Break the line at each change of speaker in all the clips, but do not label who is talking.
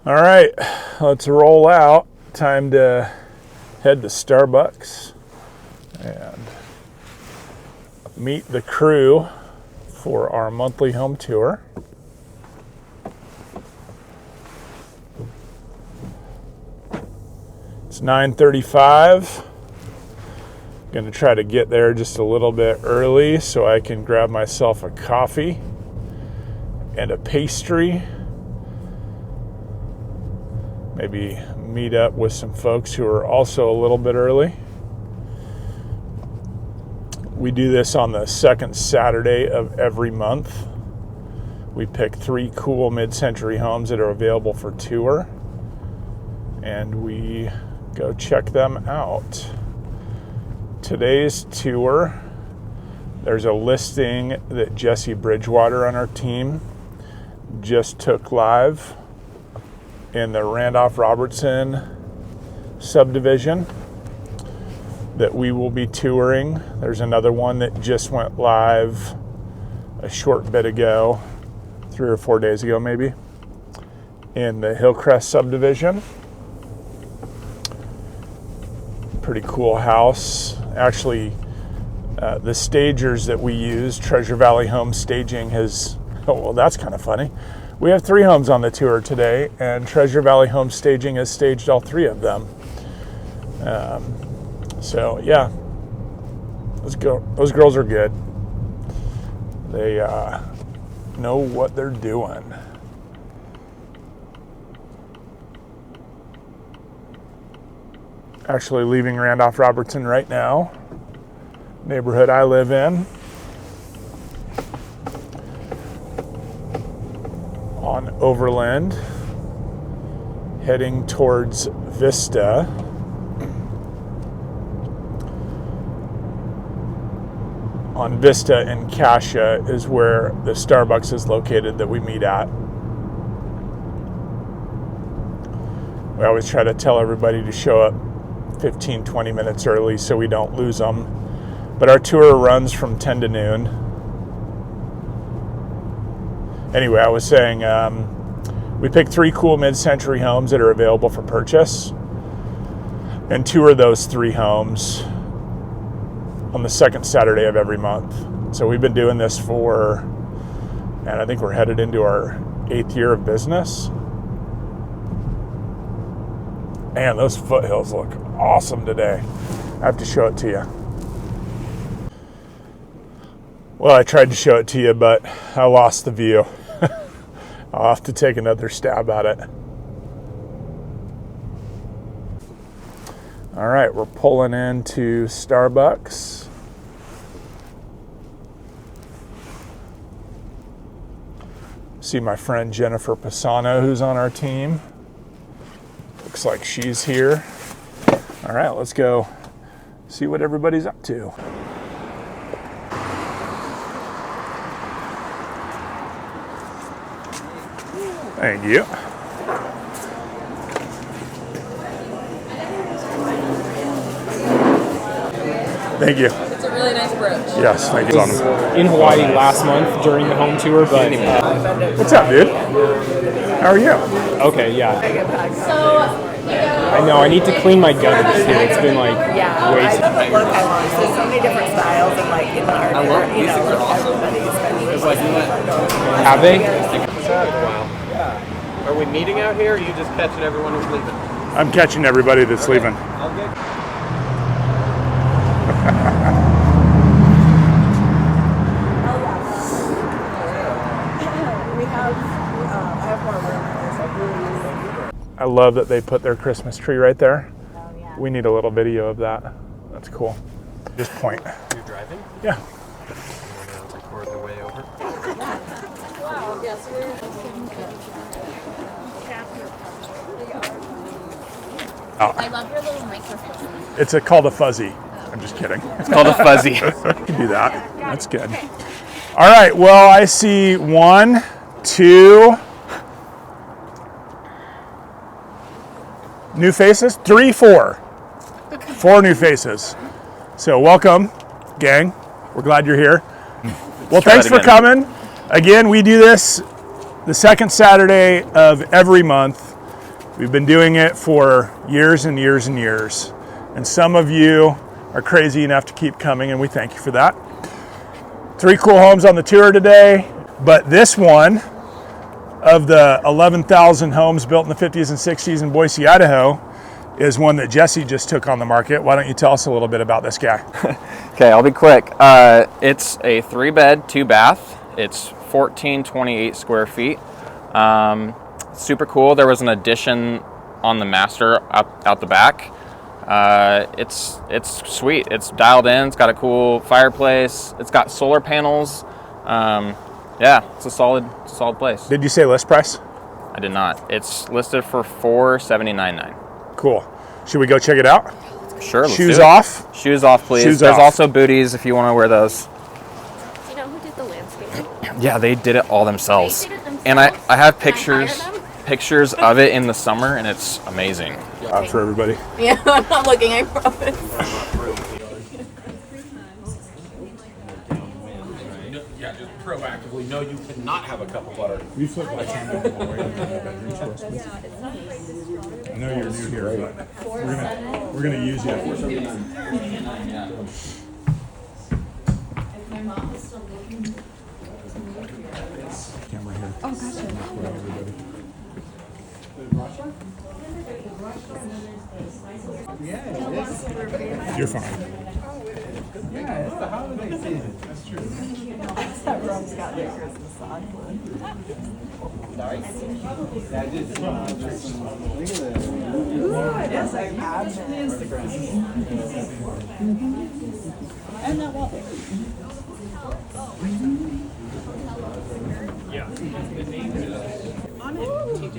All right, let's roll out. Time to head to Starbucks and meet the crew for our monthly home tour. It's 9:35. Going to try to get there just a little bit early so I can grab myself a coffee and a pastry. Maybe meet up with some folks who are also a little bit early. We do this on the second Saturday of every month. We pick 3 cool mid-century homes that are available for tour, and we go check them out. Today's tour, there's a listing that Jesse Bridgewater on our team just took live in the Randolph-Robertson subdivision that we will be touring. There's another one that just went live a short bit ago, 3 or 4 days ago maybe, in the Hillcrest subdivision. Pretty cool house. Actually, the stagers that we use, Treasure Valley Home Staging has, oh, well, that's kind of funny. We have 3 homes on the tour today, and Treasure Valley Home Staging has staged all 3 of them. So yeah, let's go. Those girls are good. They know what they're doing. Actually leaving Randolph-Robertson right now, neighborhood I live in, on Overland, heading towards Vista. On Vista and Cassia is where the Starbucks is located that we meet at. We always try to tell everybody to show up 15-20 minutes early so we don't lose them. But our tour runs from 10 to noon. Anyway, I was saying we picked 3 cool mid-century homes that are available for purchase and tour those 3 homes on the second Saturday of every month. So we've been doing this for, and I think we're headed into our 8th year of business. Man, those foothills look awesome today. I have to show it to you. Well, I tried to show it to you, but I lost the view. I'll have to take another stab at it. All right, we're pulling into Starbucks. See my friend Jennifer Pisano, who's on our team. Looks like she's here. All right, let's go see what everybody's up to. Thank you. Thank you.
It's a really nice brooch.
Yes, thank you.
In Hawaii last month during the home tour, but
What's up, dude? How are you?
okay, yeah.
So,
I know I need to clean my gutters too. It's been like way too.
Look, I want. There's so many different styles and like in the art, you know, everybody's
Have they?
Wow. Yeah. Are we meeting out here, or are you just catching everyone who's leaving?
I'm catching everybody that's leaving.
I'll get...
I love that they put their Christmas tree right there.
Oh, yeah.
We need a little video of that. That's cool. Just point.
You're driving?
Yeah.
You want to record the way over?
wow, yes, I love your little microphone.
It's called a fuzzy. I'm just kidding.
It's called a fuzzy.
You can do that. That's good. All right. Well, I see 1, 2 new faces. 3, 4. 4 new faces. So welcome, gang. We're glad you're here. Well, thanks for coming. Again, we do this the second Saturday of every month. We've been doing it for years and years and years. And some of you are crazy enough to keep coming, and we thank you for that. 3 cool homes on the tour today, but this one of the 11,000 homes built in the 50s and 60s in Boise, Idaho, is one that Jesse just took on the market. Why don't you tell us a little bit about this guy?
Okay, I'll be quick. It's a 3-bed, 2-bath. It's 1428 square feet. Super cool. There was an addition on the master out the back. It's sweet. It's dialed in. It's got a cool fireplace. It's got solar panels. Yeah, it's a solid place.
Did you say list price?
I did not. It's listed for $479,900.
Cool. Should we go check it out?
Sure. Let's
Shoes
do it.
off?
Shoes off, please.
Shoes
There's
off.
also booties if you want to wear those.
Do you know who did the landscaping?
Yeah, they did it all themselves.
They did it themselves?
And I have
Can I hire
pictures
them?
of it in the summer, and it's amazing.
Out for everybody.
Yeah, I'm not looking, I promise.
Yeah, just proactively. No, you cannot have a cup of butter.
You flip my camera away from the bedrooms for us, please. I know you're new here, but we're gonna use you. Camera here. Oh, gotcha. You're fine.
That room's got their Christmas on. Yes, I have Instagram. And that wallpaper.
On it, TJ.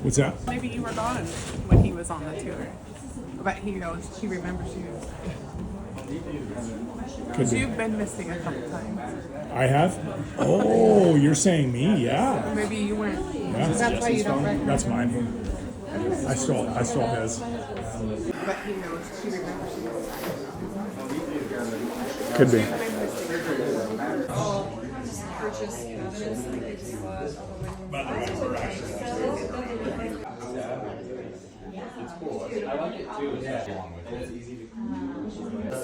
What's that?
Maybe you were gone when he was on the tour. But he remembers you.
Could be.
You've been missing a couple times.
I have? Oh, you're saying me? Yeah.
Maybe you weren't.
Yeah.
That's why you don't recognize.
That's mine. I stole his.
But he remembers you.
Could be.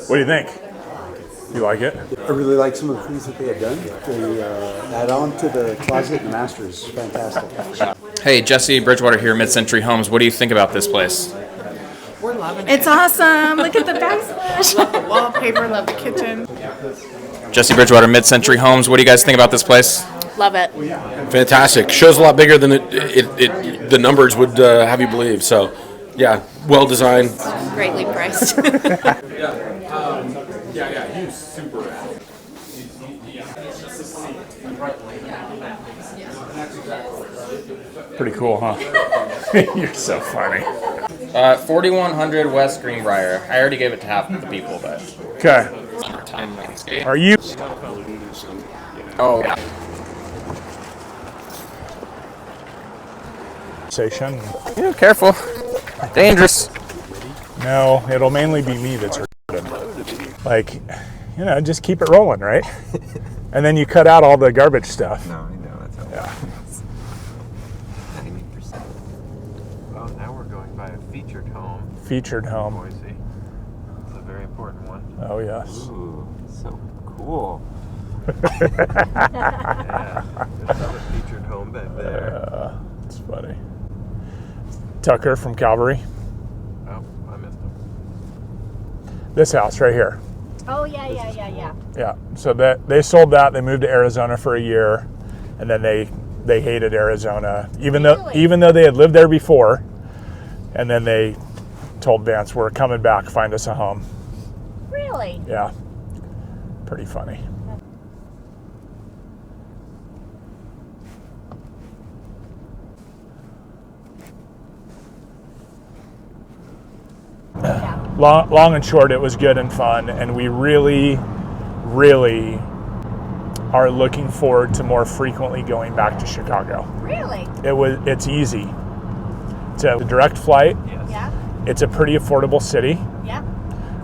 What do you think? You like it?
I really like some of the things that they have done. The add-on to the closet and the master is fantastic.
Hey, Jesse Bridgewater here, Mid-Century Homes. What do you think about this place?
We're loving
It's
it.
awesome. Look at the backsplash.
Love the wallpaper, love the kitchen.
Jesse Bridgewater, Mid-Century Homes. What do you guys think about this place?
Love it.
Fantastic. Show's a lot bigger than the numbers would have you believe. So, yeah, well designed.
Greatly priced.
Yeah, he was super rad.
Pretty cool, huh? You're so funny.
4100 West Greenbrier. I already gave it to half of the people, but.
Okay. Are you?
Oh, yeah.
Station?
Yeah, careful. Dangerous.
No, it'll mainly be me that's recording. Like, just keep it rolling, right? And then you cut out all the garbage stuff.
No, I know. That's how
Yeah.
90%. Well, now we're going by a featured home.
Featured home.
Boise. It's a very important one.
Oh, yes.
Ooh, so cool. Yeah, there's another featured home back there.
It's funny. Tucker from Calvary.
Oh, I missed him.
This house right here.
Oh, yeah.
Yeah. So they sold that. They moved to Arizona for a year, and then they hated Arizona, even though they had lived there before. And then they told Vance, "We're coming back. Find us a home."
Really?
Yeah. Pretty funny. Long and short, it was good and fun, and we really, really are looking forward to more frequently going back to Chicago.
Really?
It's easy. It's a direct flight.
Yeah.
It's a pretty affordable city.
Yeah.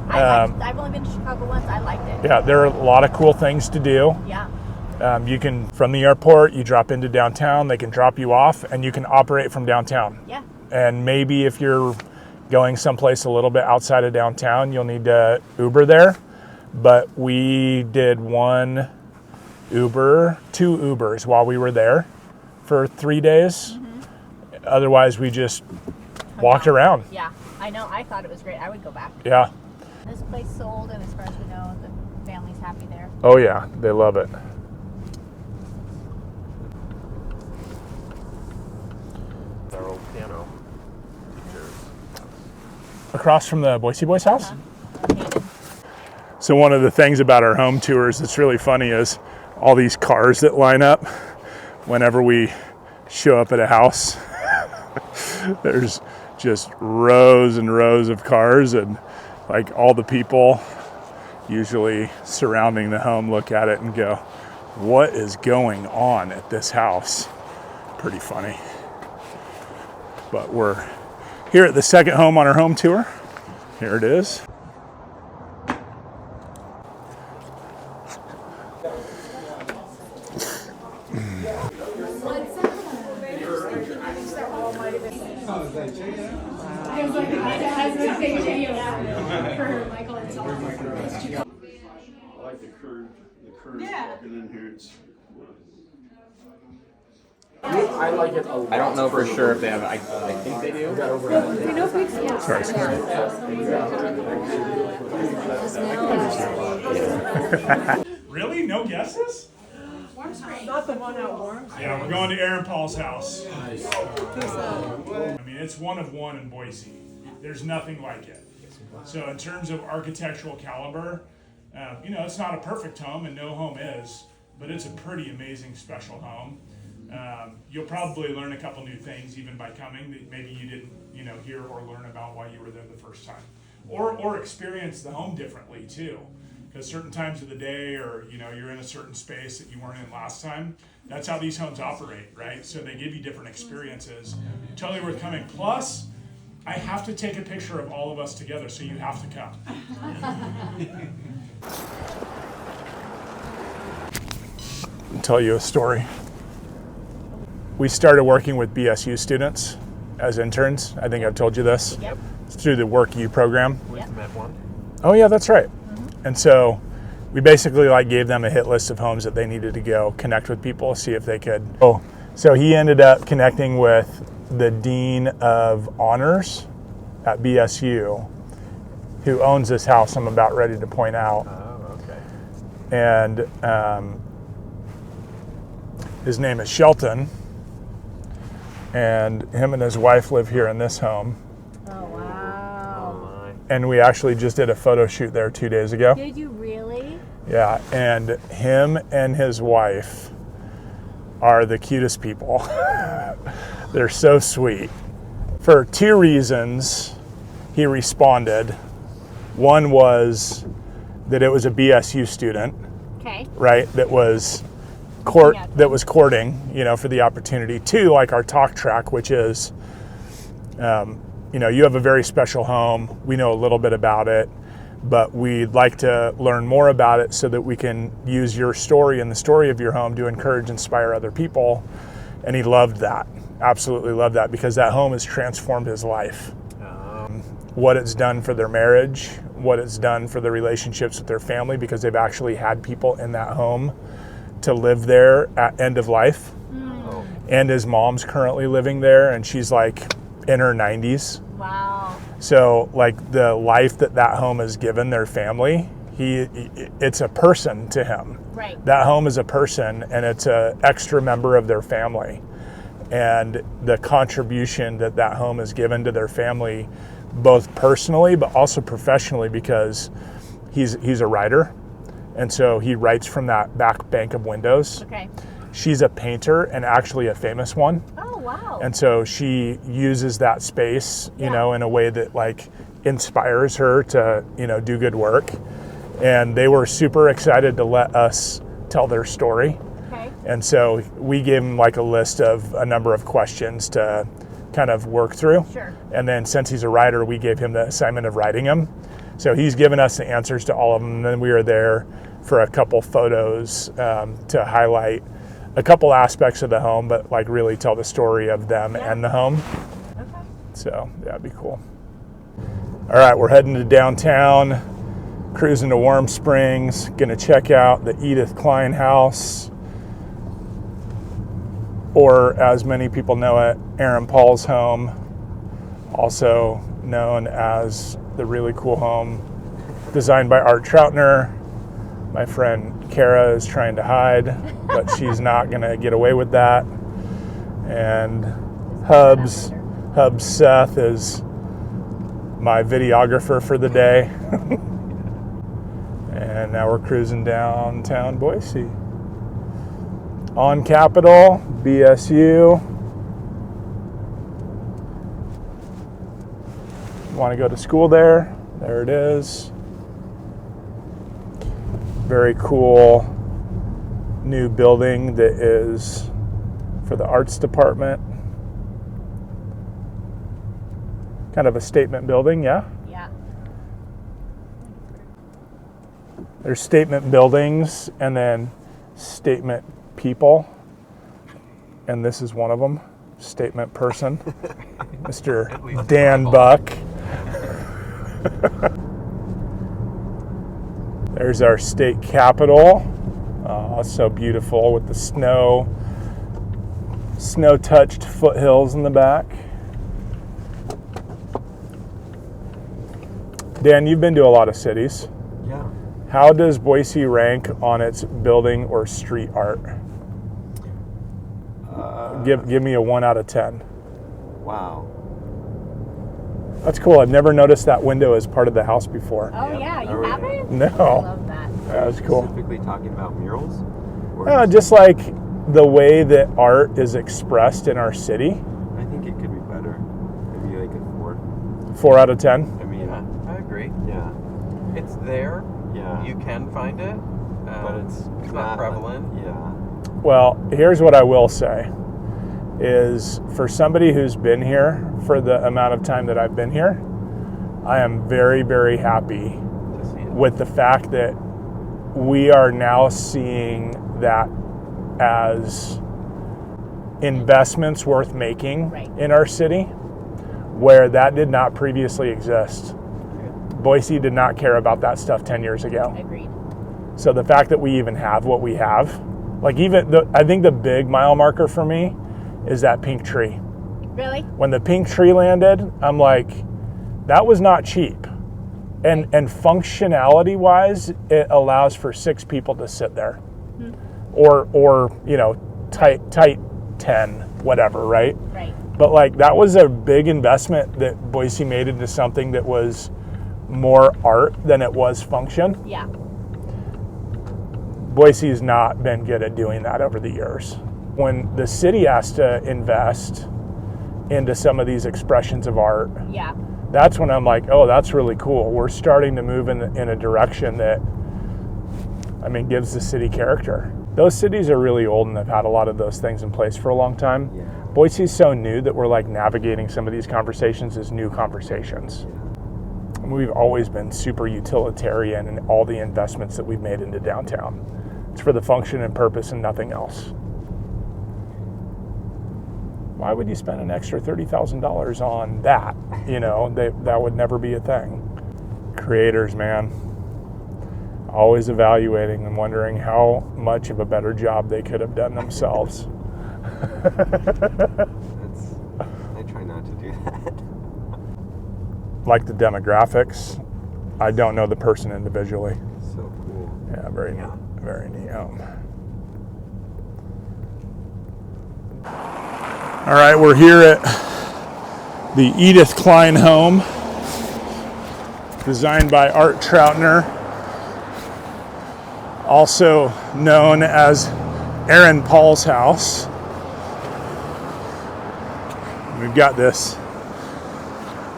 I've only been to Chicago once. I liked it.
Yeah, there are a lot of cool things to do.
Yeah.
You can, from the airport, you drop into downtown, they can drop you off, and you can operate from downtown.
Yeah.
And maybe if you're going someplace a little bit outside of downtown, you'll need to Uber there. But we did two Ubers while we were there for 3 days. Otherwise, we just walked around.
Yeah, I know. I thought it was great. I would go back.
Yeah.
This place sold, and as far as we know, the family's happy there.
Oh, yeah. They love it.
Our old piano teachers.
Across from the Boise Boys house?
Hated.
So one of the things about our home tours that's really funny is all these cars that line up whenever we show up at a house. There's just rows and rows of cars, and like all the people usually surrounding the home look at it and go, what is going on at this house? Pretty funny. But we're here at the second home on our home tour. Here it is.
I like the curve walking in here. It's
I like it a lot.
I don't know for sure if they have. I think they do.
Sorry. Really? No guesses?
Not the one out Warms.
Yeah, we're going to Aaron Paul's house. I mean, it's one of one in Boise. There's nothing like it. So in terms of architectural caliber, it's not a perfect home, and no home is, but it's a pretty amazing special home. You'll probably learn a couple new things even by coming that maybe you didn't, hear or learn about while you were there the first time, or experience the home differently too. Because certain times of the day, or you're in a certain space that you weren't in last time. That's how these homes operate, right? So they give you different experiences. Totally worth coming. Plus, I have to take a picture of all of us together, so you have to come. I'll tell you a story. We started working with BSU students as interns. I think I've told you this.
Yep.
It's through the Work U program.
We've met one.
Oh yeah, that's right. And so we basically gave them a hit list of homes that they needed to go connect with people, see if they could. So he ended up connecting with the Dean of Honors at BSU, who owns this house I'm about ready to point out.
Oh, okay.
And his name is Shelton, and him and his wife live here in this home.
Oh, wow.
Oh my.
And we actually just did a photo shoot there 2 days ago.
Did you really?
Yeah, and him and his wife are the cutest people. They're so sweet. For 2 reasons, he responded. One was that it was a BSU student,
Okay.
right? That was courting, for the opportunity. 2, like our talk track, which is, you have a very special home. We know a little bit about it, but we'd like to learn more about it so that we can use your story and the story of your home to encourage, inspire other people. And he loved that, absolutely loved that, because that home has transformed his life. What it's done for their marriage, what it's done for the relationships with their family, because they've actually had people in that home to live there at end of life. And his mom's currently living there, and she's in her 90s.
Wow.
So the life that home has given their family, it's a person to him.
Right.
That home is a person, and it's an extra member of their family. And the contribution that home has given to their family, both personally but also professionally, because he's a writer, and so he writes from that back bank of windows.
Okay.
She's a painter, and actually a famous one.
Oh, wow.
And so she uses that space, in a way that inspires her to, do good work. And they were super excited to let us tell their story.
Okay.
And so we gave them a list of a number of questions to kind of work through.
Sure.
And then since he's a writer, we gave him the assignment of writing them. So he's given us the answers to all of them. And then we were there for a couple photos to highlight a couple aspects of the home, but like really tell the story of them and the home.
Okay.
So that'd be cool. All right, we're heading to downtown, cruising to Warm Springs, gonna check out the Edith Klein house, or as many people know it, Aaron Paul's home, also known as the really cool home designed by Art Troutner. My friend Kara is trying to hide, but she's not gonna get away with that. And Hubs Seth is my videographer for the day. And now we're cruising downtown Boise. On Capitol, BSU. Want to go to school there? There it is. Very cool new building that is for the arts department. Kind of a statement building, yeah?
Yeah.
There's statement buildings and then statement people. And this is one of them, statement person, Mr. Dan Buck. There's our state capitol. So beautiful with the snow-touched foothills in the back. Dan, you've been to a lot of cities.
Yeah.
How does Boise rank on its building or street art? Give me a 1 out of 10.
Wow.
That's cool. I've never noticed that window as part of the house before.
Oh yeah, you haven't?
No.
I love that.
That was cool.
Specifically talking about murals? Or
Just like the way that art is expressed in our city.
I think it could be better. Maybe like a 4.
4 out of 10.
I mean,
I agree.
yeah.
It's there.
Yeah.
You can find it,
but it's
not prevalent.
Yeah.
Well, here's what I will say is for somebody who's been here for the amount of time that I've been here, I am very, very happy with the fact that we are now seeing that as investments worth making in our city, where that did not previously exist. Boise did not care about that stuff 10 years ago.
Agreed.
So the fact that we even have what we have, like I think the big mile marker for me is that pink tree.
Really?
When the pink tree landed, I'm like, that was not cheap. And functionality wise, it allows for 6 people to sit there. Or tight 10, whatever, right?
Right.
But like that was a big investment that Boise made into something that was more art than it was function.
Yeah.
Boise's not been good at doing that over the years. When the city has to invest into some of these expressions of art,
Yeah.
that's when I'm like, oh, that's really cool. We're starting to move in a direction that, gives the city character. Those cities are really old and have had a lot of those things in place for a long time.
Yeah.
Boise's so new that we're like navigating some of these conversations as new conversations. And we've always been super utilitarian in all the investments that we've made into downtown. It's for the function and purpose and nothing else. Why would you spend an extra $30,000 on that? That would never be a thing. Creators, man. Always evaluating and wondering how much of a better job they could have done themselves.
I try not to do that.
Like the demographics, I don't know the person individually.
So cool.
Yeah, very neat. Very neat. All right, we're here at the Edith Klein home, designed by Art Troutner, also known as Aaron Paul's house. We've got this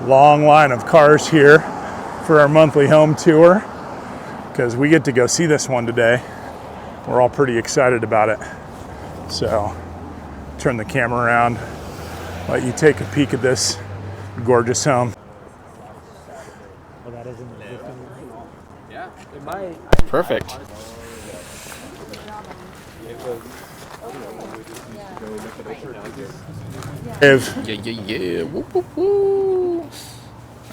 long line of cars here for our monthly home tour because we get to go see this one today. We're all pretty excited about it. So, turn the camera around, let you take a peek at this gorgeous home.
Perfect. Yeah. Woo, woo, woo.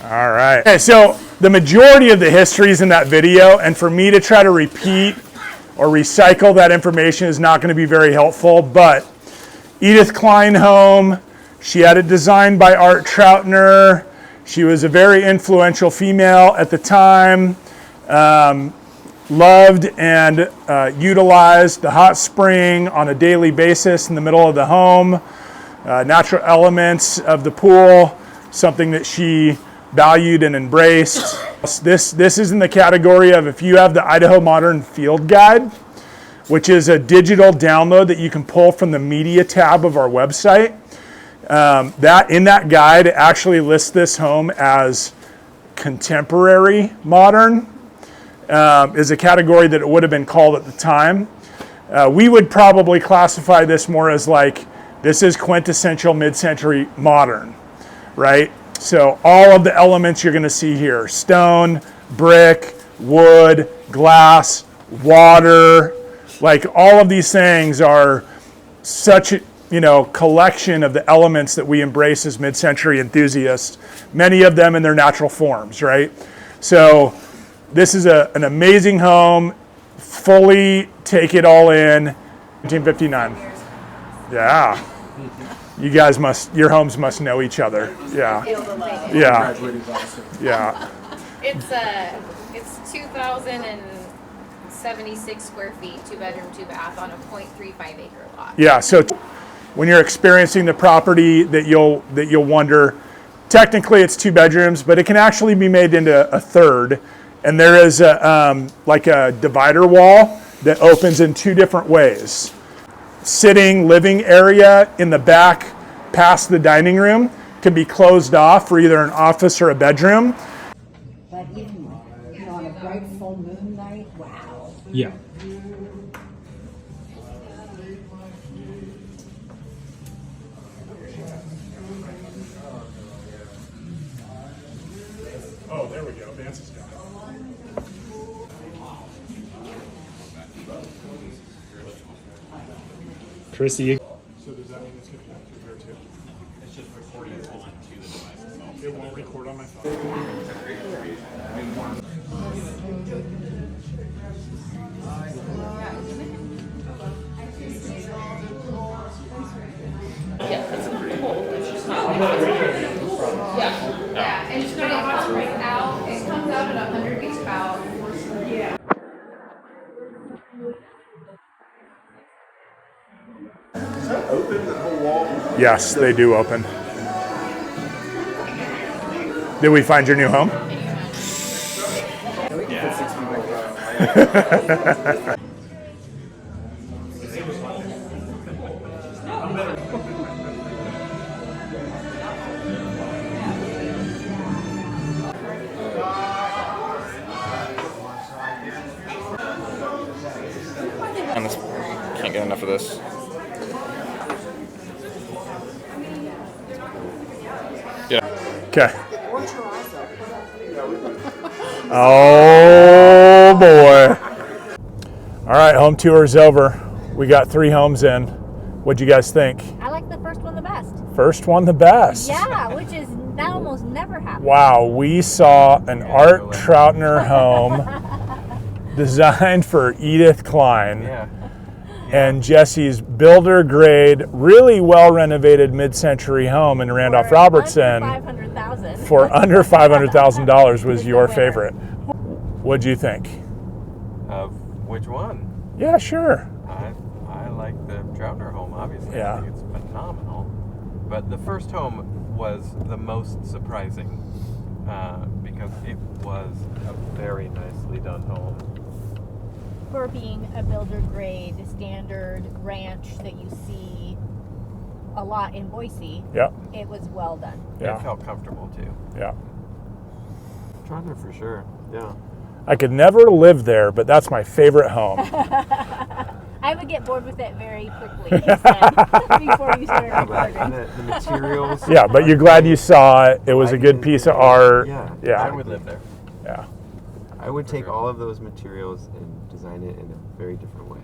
All right. Okay, so the majority of the history is in that video, and for me to try to repeat or recycle that information is not going to be very helpful, but Edith Klein home, she had it designed by Art Troutner. She was a very influential female at the time, loved and utilized the hot spring on a daily basis in the middle of the home, natural elements of the pool, something that she valued and embraced. This is in the category of, if you have the Idaho Modern Field Guide, which is a digital download that you can pull from the media tab of our website. In that guide, it actually lists this home as contemporary modern, is a category that it would have been called at the time. We would probably classify this more as like, this is quintessential mid-century modern, right? So all of the elements you're going to see here: stone, brick, wood, glass, water, like all of these things are such a collection of the elements that we embrace as mid-century enthusiasts, many of them in their natural forms, right? So this is an amazing home, fully take it all in, 1959. Yeah. You guys your homes must know each other. Yeah. Yeah. Yeah.
It's 2,076 square feet, 2-bedroom, 2-bath on a 0.35 acre lot.
Yeah. So when you're experiencing the property, that you'll wonder, technically it's 2 bedrooms, but it can actually be made into a third. And there is like a divider wall that opens in 2 different ways. Sitting living area in the back past the dining room can be closed off for either an office or a bedroom.
But even on a bright full moon night, wow.
Yeah.
Oh, there we go. Vance has got it.
Chrissy,
So does that mean it's going to be up here too? It's just recording on to the device. It won't record on my phone.
Yeah, and just when it comes out, it comes out at 100 each pound. Yeah.
Yes, they do open. Did we find your new home?
And this, can't get enough of this. Yeah.
Okay. Oh boy. All right, home tour is over. We got 3 homes in. What'd you guys think?
I like the first one the best.
First one the best.
Yeah, which is that almost never happens.
Wow, we saw an Art Troutner home designed for Edith Klein.
Yeah.
And Jesse's builder grade, really well renovated mid-century home in Randolph Robertson for under $500,000 was your favorite. What'd you think?
Of which one?
Yeah, sure.
I like the Troutner home, obviously.
Yeah.
I think it's phenomenal. But the first home was the most surprising because it was a very nicely done home.
For being a builder grade standard ranch that you see a lot in Boise,
yeah,
it was well done.
Yeah.
It felt comfortable too.
Yeah.
Troutner for sure. Yeah.
I could never live there, but that's my favorite home.
I would get bored with it very quickly before you started recording.
The materials.
Yeah, but you're glad you saw it. It was a good piece of art.
Yeah. I would live there.
Yeah.
I would take all of those materials and design it in a very different way.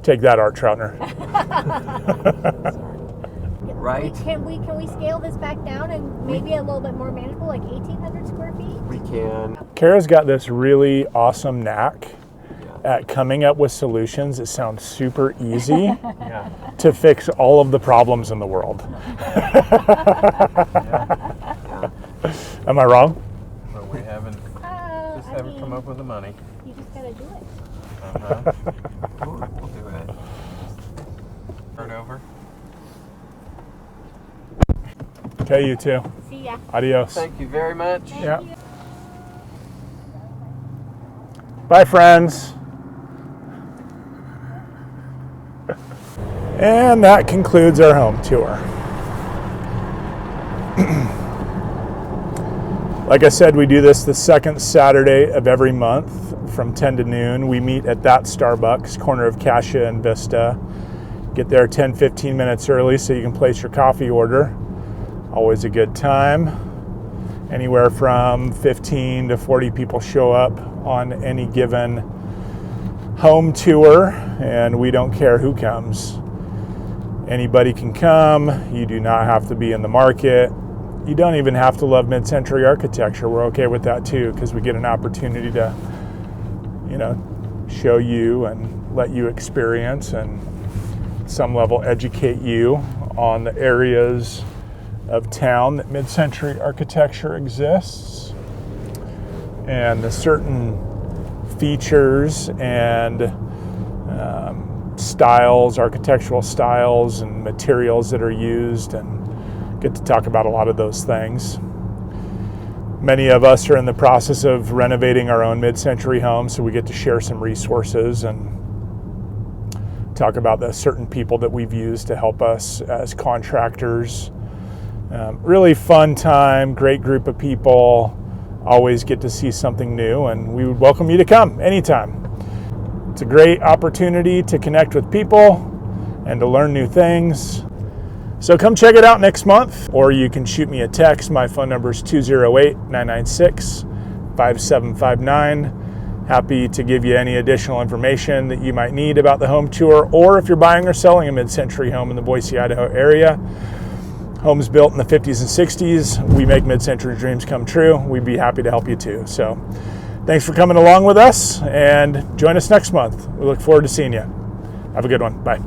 Take that, Art Troutner.
Right?
Can we scale this back down and maybe a little bit more manageable, like 1,800 square feet?
We can.
Kara's got this really awesome knack at coming up with solutions that sound super easy to fix all of the problems in the world. Am I wrong?
But we haven't come up with the money.
You just gotta do it.
We'll do it. Turn over.
Okay, you too.
See ya.
Adios.
Thank you very much.
Yeah. Bye, friends. And that concludes our home tour. Like I said, we do this the second Saturday of every month from 10 to noon. We meet at that Starbucks, corner of Cassia and Vista. Get there 10-15 minutes early so you can place your coffee order. Always a good time. Anywhere from 15 to 40 people show up on any given home tour, and we don't care who comes. Anybody can come. You do not have to be in the market. You don't even have to love mid-century architecture. We're okay with that too, because we get an opportunity to, show you and let you experience and at some level educate you on the areas of town that mid-century architecture exists and the certain features and styles, architectural styles and materials that are used, and get to talk about a lot of those things. Many of us are in the process of renovating our own mid-century homes, so we get to share some resources and talk about the certain people that we've used to help us as contractors. Really fun time, great group of people, always get to see something new, and we would welcome you to come anytime. It's a great opportunity to connect with people and to learn new things. So come check it out next month, or you can shoot me a text. My phone number is 208-996-5759. Happy to give you any additional information that you might need about the home tour, or if you're buying or selling a mid-century home in the Boise, Idaho area. Homes built in the 50s and 60s. We make mid-century dreams come true. We'd be happy to help you too. So thanks for coming along with us, and join us next month. We look forward to seeing you. Have a good one. Bye.